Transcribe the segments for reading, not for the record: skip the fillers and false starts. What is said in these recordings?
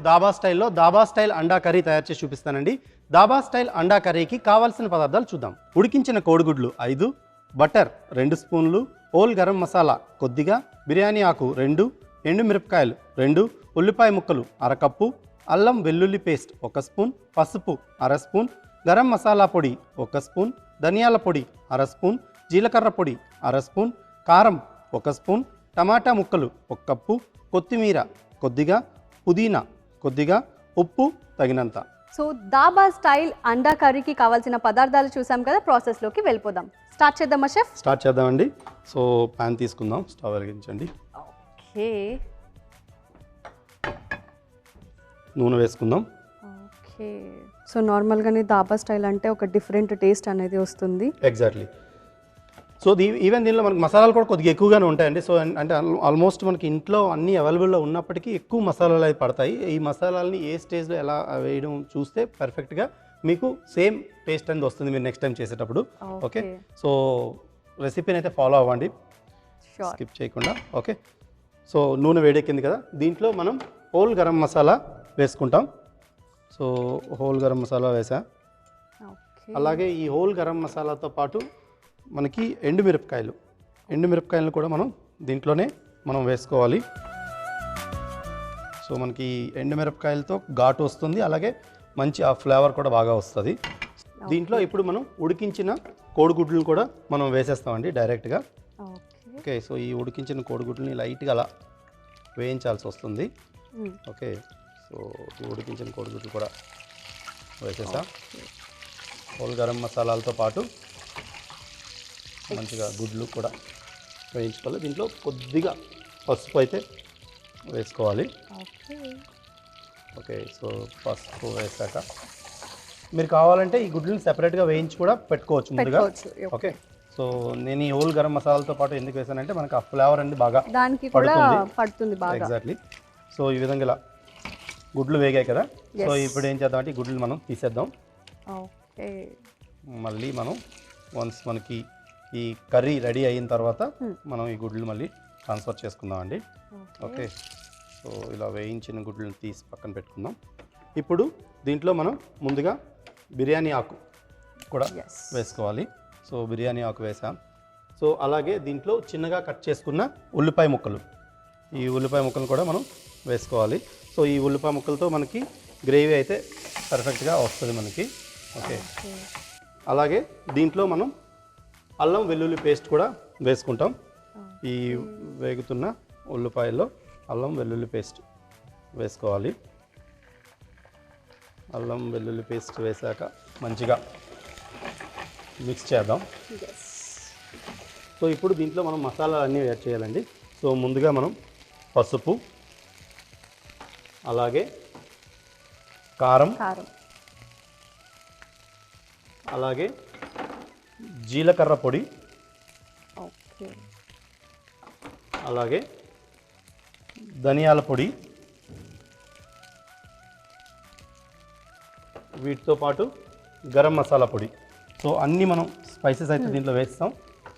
Dhaba style అండా curry తయారు చేసి చూపిస్తానండి. దాబా స్టైల్ అండా కర్రీకి కావాల్సిన పదార్థాలు చూద్దాం. ఉడికించిన కోడిగుడ్లు 5, బటర్ 2 స్పూన్లు, హోల్ గరం మసాలా కొద్దిగా, బిర్యానీ ఆకు 2, ఎండుమిరపకాయలు 2, ఉల్లిపాయ ముక్కలు 1/2 కప్పు, అల్లం వెల్లుల్లి పేస్ట్ 1 స్పూన్, పసుపు 1/2 స్పూన్, గరం మసాలా పొడి 1 స్పూన్, ధనియాల పొడి 1/2 స్పూన్, జీలకర్ర పొడి 1/2 స్పూన్, కారం 1 స్పూన్, టమాటా ముక్కలు 1 కప్పు, కొత్తిమీర కొద్దిగా, పుదీనా కొద్దిగా, ఉప్పు తగినంత. సో దాబా స్టైల్ అండా కర్రీకి కావాల్సిన పదార్థాలు చూసాం కదా, ప్రాసెస్లోకి వెళ్ళిపోదాం. స్టార్ట్ చేద్దామా షెఫ్? స్టార్ట్ చేద్దామండి. సో ప్యాన్ తీసుకుందాం, స్టవ్ వెలిగించండి, ఓకే, నూనె వేసుకుందాం. ఓకే. సో నార్మల్గానే దాబా స్టైల్ అంటే ఒక డిఫరెంట్ టేస్ట్ అనేది వస్తుంది. ఎగ్జాక్ట్లీ. సో ఈవెన్ దీనిలో మనకి మసాలాలు కూడా కొద్దిగా ఎక్కువగానే ఉంటాయండి. సో అంటే ఆల్మోస్ట్ మనకి ఇంట్లో అన్నీ అవైలబుల్లో ఉన్నప్పటికీ ఎక్కువ మసాలాలు అయితే పడతాయి. ఈ మసాలాలని ఏ స్టేజ్లో ఎలా వేయడం చూస్తే పర్ఫెక్ట్గా మీకు సేమ్ టేస్ట్ అనేది వస్తుంది మీరు నెక్స్ట్ టైం చేసేటప్పుడు. ఓకే, సో రెసిపీని అయితే ఫాలో అవ్వండి, స్కిప్ చేయకుండా. ఓకే, సో నూనె వేడెక్కింది కదా, దీంట్లో మనం హోల్ గరం మసాలా వేసుకుంటాం. సో హోల్ గరం మసాలా వేసా. అలాగే ఈ హోల్ గరం మసాలాతో పాటు మనకి ఎండుమిరపకాయలను కూడా మనం దీంట్లోనే మనం వేసుకోవాలి. సో మనకి ఎండుమిరపకాయలతో ఘాటు వస్తుంది, అలాగే మంచి ఆ ఫ్లేవర్ కూడా బాగా వస్తుంది. దీంట్లో ఇప్పుడు మనం ఉడికించిన కోడిగుడ్లను కూడా మనం వేసేస్తామండి డైరెక్ట్గా. ఓకే, సో ఈ ఉడికించిన కోడిగుడ్లని లైట్గా అలా వేయించాల్సి వస్తుంది. ఓకే, సో ఈ ఉడికించిన కోడిగుడ్లు కూడా వేసేసా. హోల్ గరం మసాలాలతో పాటు మంచిగా గుడ్లు కూడా వేయించుకోవాలి. దీంట్లో కొద్దిగా పసుపు అయితే వేసుకోవాలి. ఓకే, సో పసుపు వేసాక మీరు కావాలంటే ఈ గుడ్లను సెపరేట్గా వేయించి కూడా పెట్టుకోవచ్చు ముందుగా. ఓకే, సో నేను ఈ హోల్ గరం మసాలాలతో పాటు ఎందుకు వేసానంటే మనకి ఆ ఫ్లేవర్ అనేది బాగా పడుతుంది. ఎగ్జాక్ట్లీ. సో ఈ విధంగా ఇలా గుడ్లు వేగాయి కదా, సో ఇప్పుడు ఏం చేద్దాం అంటే ఈ గుడ్లు మనం తీసేద్దాం. మళ్ళీ మనం వన్స్ మనకి ఈ కర్రీ రెడీ అయిన తర్వాత మనం ఈ గుడ్లు మళ్ళీ ట్రాన్స్ఫర్ చేసుకుందాం అండి. ఓకే, సో ఇలా వేయించిన గుడ్లను తీసి పక్కన పెట్టుకుందాం. ఇప్పుడు దీంట్లో మనం ముందుగా బిర్యానీ ఆకు కూడా వేసుకోవాలి. సో బిర్యానీ ఆకు వేసాం. సో అలాగే దీంట్లో చిన్నగా కట్ చేసుకున్న ఉల్లిపాయ ముక్కలు, ఈ ఉల్లిపాయ ముక్కలు కూడా మనం వేసుకోవాలి. సో ఈ ఉల్లిపాయ ముక్కలతో మనకి గ్రేవీ అయితే పర్ఫెక్ట్గా వస్తుంది మనకి. ఓకే, అలాగే దీంట్లో మనం అల్లం వెల్లుల్లి పేస్ట్ కూడా వేసుకుంటాం. ఈ వేగుతున్న ఉల్లిపాయల్లో అల్లం వెల్లుల్లి పేస్ట్ వేసుకోవాలి. అల్లం వెల్లుల్లి పేస్ట్ వేసాక మంచిగా మిక్స్ చేద్దాం. సో ఇప్పుడు దీంట్లో మనం మసాలా అన్నీ యాడ్ చేయాలండి. సో ముందుగా మనం పసుపు, అలాగే కారం, అలాగే జీలకర్ర పొడి, అలాగే ధనియాల పొడి, వీటితో పాటు గరం మసాలా పొడి. సో అన్నీ మనం స్పైసెస్ అయితే దీంట్లో వేస్తాం.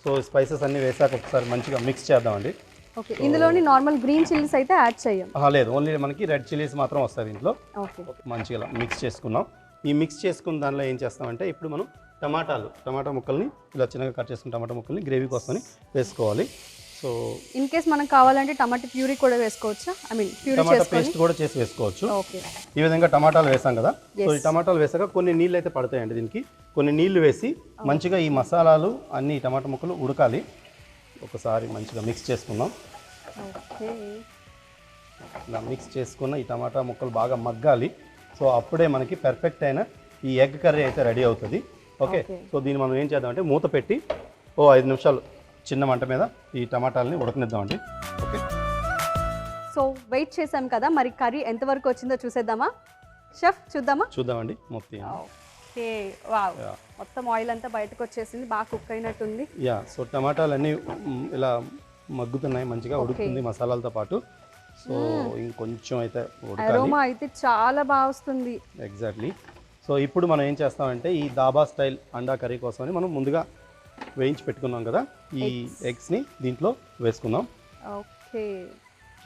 సో స్పైసెస్ అన్నీ వేసాక ఒకసారి మంచిగా మిక్స్ చేద్దామండి. ఓకే, ఇందులోని నార్మల్ గ్రీన్ చిల్లీస్ అయితే యాడ్ చేయం? లేదు, ఓన్లీ మనకి రెడ్ చిల్లీస్ మాత్రం వస్తాయి దీంట్లో. మంచిగా మిక్స్ చేసుకున్నాం. ఈ మిక్స్ చేసుకున్న దానిలో ఏం చేస్తామంటే ఇప్పుడు మనం టమాటా ముక్కల్ని ఇలా చిన్నగా కట్ చేసుకున్న టమాటా ముక్కల్ని గ్రేవీ కోసమని వేసుకోవాలి. సో ఇన్ కేస్ మనకు కావాలంటే టమాటా ప్యూరీ కూడా వేసుకోవచ్చా? ఐ మీన్ టమాటా పేస్ట్ కూడా చేసి వేసుకోవచ్చు. ఈ విధంగా టమాటాలు వేసాం కదా, సో ఈ టమాటాలు వేసాక కొన్ని నీళ్ళు అయితే పడతాయండి. దీనికి కొన్ని నీళ్లు వేసి మంచిగా ఈ మసాలాలు అన్ని టమాటా ముక్కలు ఉడకాలి. ఒకసారి మంచిగా మిక్స్ చేసుకుందాం. ఇలా మిక్స్ చేసుకున్న ఈ టమాటా ముక్కలు బాగా మగ్గాలి. సో అప్పుడే మనకి పర్ఫెక్ట్ అయిన ఈ ఎగ్ కర్రీ అయితే రెడీ అవుతుంది. ఓకే, సో దీన్ని మనం ఏం చేద్దామంటే మూత పెట్టి 5 నిమిషాలు చిన్న మంట మీద ఈ టమాటాలని ఉడకనిద్దామండి. ఓకే, సో వెయిట్ చేసాం కదా, మరి కర్రీ ఎంతవరకు వచ్చిందో చూసేద్దామా షెఫ్? చూద్దామండి. ఓకే, వావ్, మొత్తం ఆయిల్ అంతా బయటకు వచ్చేసింది, బాగా కుక్ అయినట్టుంది. సో టమాటాలన్నీ ఇలా మగ్గుతున్నాయి, మంచిగా ఉడుకుతుంది మసాలాలతో పాటు. సో ఇంకొంచెం అయితే అరోమా అయితే చాలా బాగా వస్తుంది. ఎగ్జాక్ట్లీ. సో ఇప్పుడు మనం ఏం చేస్తామంటే ఈ దాబా స్టైల్ అండా కర్రీ కోసమని మనం ముందుగా వేయించి పెట్టుకున్నాం కదా, ఈ ఎగ్స్ని దీంట్లో వేసుకుందాం. ఓకే,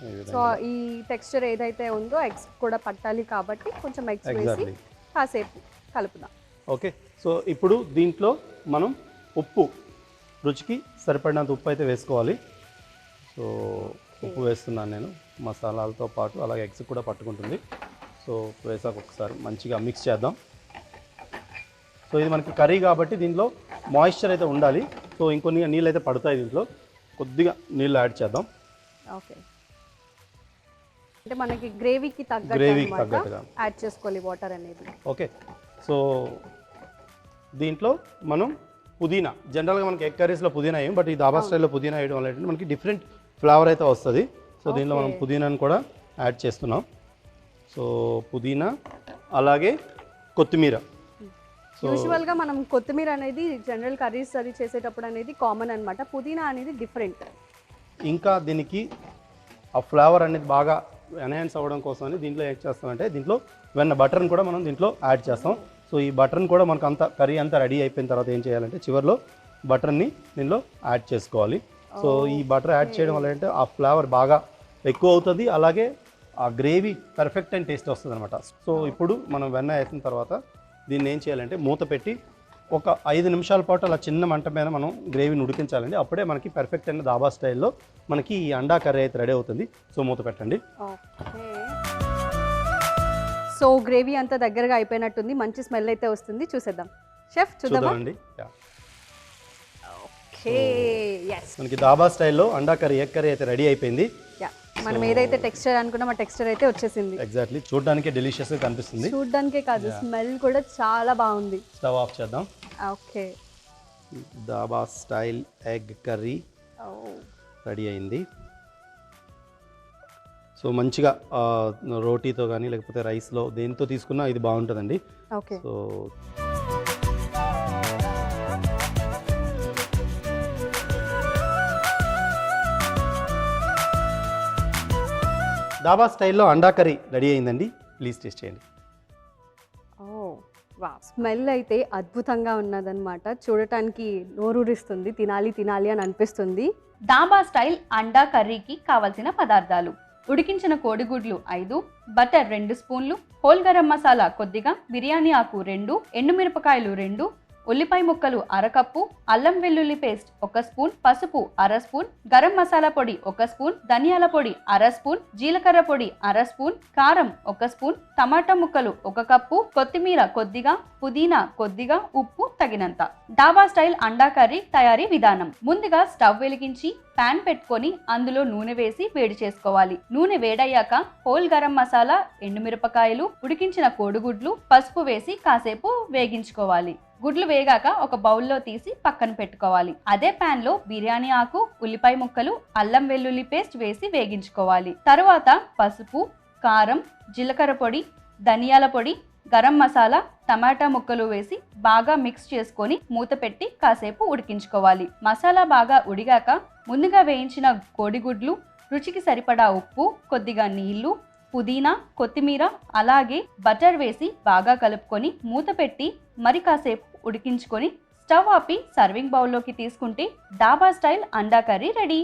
ఈ సో విధంగా ఈ టెక్స్చర్ ఏదైతే ఉందో ఎగ్స్ కూడా పట్టాలి కాబట్టి కొంచెం ఎగ్స్ వేసి ఎగ్జాక్ట్లీ. కాసేపు కలుపుదాం. ఓకే, సో ఇప్పుడు దీంట్లో మనం ఉప్పు రుచికి సరిపడినంత ఉప్పు అయితే వేసుకోవాలి. సో ఉప్పు వేస్తున్నాను నేను మసాలాలతో పాటు, అలాగే ఎగ్స్ కూడా పట్టుకుంటుంది. సో వేసాక ఒకసారి మంచిగా మిక్స్ చేద్దాం. సో ఇది మనకి కర్రీ కాబట్టి దీంట్లో మాయిశ్చర్ అయితే ఉండాలి. సో ఇంకొన్ని నీళ్ళు అయితే పడతాయి దీంట్లో, కొద్దిగా నీళ్ళు యాడ్ చేద్దాం. ఓకే, అంటే మనకి గ్రేవీకి గ్రేవీకి తగ్గట్టు తగ్గట్టుగా. యాడ్ చేసుకోవాలి వాటర్ అనేది. ఓకే, సో దీంట్లో మనం పుదీనా, జనరల్గా మనకి ఎగ్ కర్రీస్లో పుదీనా వేయం, బట్ ఈ దాబా స్టైల్లో పుదీనా వేయడం వల్ల ఏంటంటే మనకి డిఫరెంట్ ఫ్లేవర్ అయితే వస్తుంది. సో దీనిలో మనం Okay. పుదీనాను కూడా యాడ్ చేస్తున్నాం. సో పుదీనా అలాగే కొత్తిమీర. సో యూజువల్గా మనం కొత్తిమీర అనేది జనరల్ కర్రీస్ అది చేసేటప్పుడు అనేది కామన్ అన్నమాట. పుదీనా అనేది డిఫరెంట్. ఇంకా దీనికి ఆ ఫ్లేవర్ అనేది బాగా ఎన్హాన్స్ అవ్వడం కోసమని దీంట్లో ఏం చేస్తామంటే దీంట్లో వెన్న బటర్ని కూడా మనం దీంట్లో యాడ్ చేస్తాం. సో ఈ బటర్ని కూడా మనకు అంతా కర్రీ అంతా రెడీ అయిపోయిన తర్వాత ఏం చేయాలంటే చివరిలో బటర్ని దీనిలో యాడ్ చేసుకోవాలి. సో ఈ బటర్ యాడ్ చేయడం వల్ల ఏంటంటే ఆ ఫ్లేవర్ బాగా ఎక్కువ అవుతుంది, అలాగే ఆ గ్రేవీ పర్ఫెక్ట్ అండ్ టేస్ట్ వస్తుంది అనమాట. సో ఇప్పుడు మనం వెన్న వేసిన తర్వాత దీన్ని ఏం చేయాలంటే మూత పెట్టి ఒక 5 నిమిషాల పాటు అలా చిన్న మంట మీద మనం గ్రేవీని ఉడికించాలండి. అప్పుడే మనకి పర్ఫెక్ట్ అయిన దాబా స్టైల్లో మనకి ఈ అండా కర్రీ అయితే రెడీ అవుతుంది. సో మూత పెట్టండి. ఓకే, సో గ్రేవీ అంతా దగ్గరగా అయిపోయినట్టుంది, మంచి స్మెల్ అయితే వస్తుంది. చూసేద్దాం షెఫ్, చూద్దామా? చూద్దామండి. ఓకే, ఎస్, మనకి దాబా స్టైల్లో అండా కర్రీ, ఎగ్ కర్రీ అయితే రెడీ అయిపోయింది. యా, మనం ఏదైతే టెక్స్చర్ అనుకున్నాం ఆ టెక్స్చర్ అయితే వచ్చేసింది. ఎగ్జాక్ట్లీ, చూడడానికి డెలిషియస్గా కనిపిస్తుంది. చూడ్డానికే కాదు, స్మెల్ కూడా చాలా బాగుంది. స్టవ్ ఆఫ్ చేద్దాం. Okay, dhaba style egg curry oh, ready అయింది. సో మంచిగా రోటీతో కానీ లేకపోతే రైస్లో దేంతో తీసుకున్నా ఇది బాగుంటుందండి. ఓకే, సో దాబా స్టైల్లో అండా కర్రీ రెడీ అయిందండి. ప్లీజ్ టేస్ట్ చేయండి. ఓ వా, స్మెల్ అయితే అద్భుతంగా ఉన్నదన్నమాట. చూడటానికి నోరూరిస్తుంది, తినాలి తినాలి అని అనిపిస్తుంది. దాబా స్టైల్ అండా కర్రీకి కావలసిన పదార్థాలు: ఉడికించిన కోడిగుడ్లు 5, బటర్ 2 స్పూన్లు, హోల్ గరం మసాలా కొద్దిగా, బిర్యానీ ఆకు 2, ఎండుమిరపకాయలు 2, ఉల్లిపాయ ముక్కలు 1/2 కప్పు, అల్లం వెల్లుల్లి పేస్ట్ 1 స్పూన్, పసుపు 1/2 స్పూన్, గరం మసాలా పొడి 1 స్పూన్, ధనియాల పొడి 1/2 స్పూన్, జీలకర్ర పొడి 1/2 స్పూన్, కారం 1 స్పూన్, టమాటా ముక్కలు 1 కప్పు, కొత్తిమీర కొద్దిగా, పుదీనా కొద్దిగా, ఉప్పు తగినంత. డాబా స్టైల్ అండా కర్రీ తయారీ విధానం: ముందుగా స్టవ్ వెలిగించి పాన్ పెట్టుకొని అందులో నూనె వేసి వేడి చేసుకోవాలి. నూనె వేడయ్యాక హోల్ గరం మసాలా, ఎండుమిరపకాయలు, ఉడికించిన కోడిగుడ్లు, పసుపు వేసి కాసేపు వేగించుకోవాలి. గుడ్లు వేగాక ఒక బౌల్లో తీసి పక్కన పెట్టుకోవాలి. అదే పాన్ లో బిర్యానీ ఆకు, ఉల్లిపాయ ముక్కలు, అల్లం వెల్లుల్లి పేస్ట్ వేసి వేగించుకోవాలి. తరువాత పసుపు, కారం, జీలకర్ర పొడి, ధనియాల పొడి, గరం మసాలా, టమాటా ముక్కలు వేసి బాగా మిక్స్ చేసుకొని మూత పెట్టి కాసేపు ఉడికించుకోవాలి. మసాలా బాగా ఉడిగాక ముందుగా వేయించిన కోడిగుడ్లు, రుచికి సరిపడా ఉప్పు, కొద్దిగా నీళ్లు, పుదీనా, కొత్తిమీర, అలాగే బటర్ వేసి బాగా కలుపుకొని మూత పెట్టి మరి కాసేపు ఉడికించుకొని స్టవ్ ఆపి సర్వింగ్ బౌల్లోకి తీసుకుంటే డాబా స్టైల్ అండా కర్రీ రెడీ.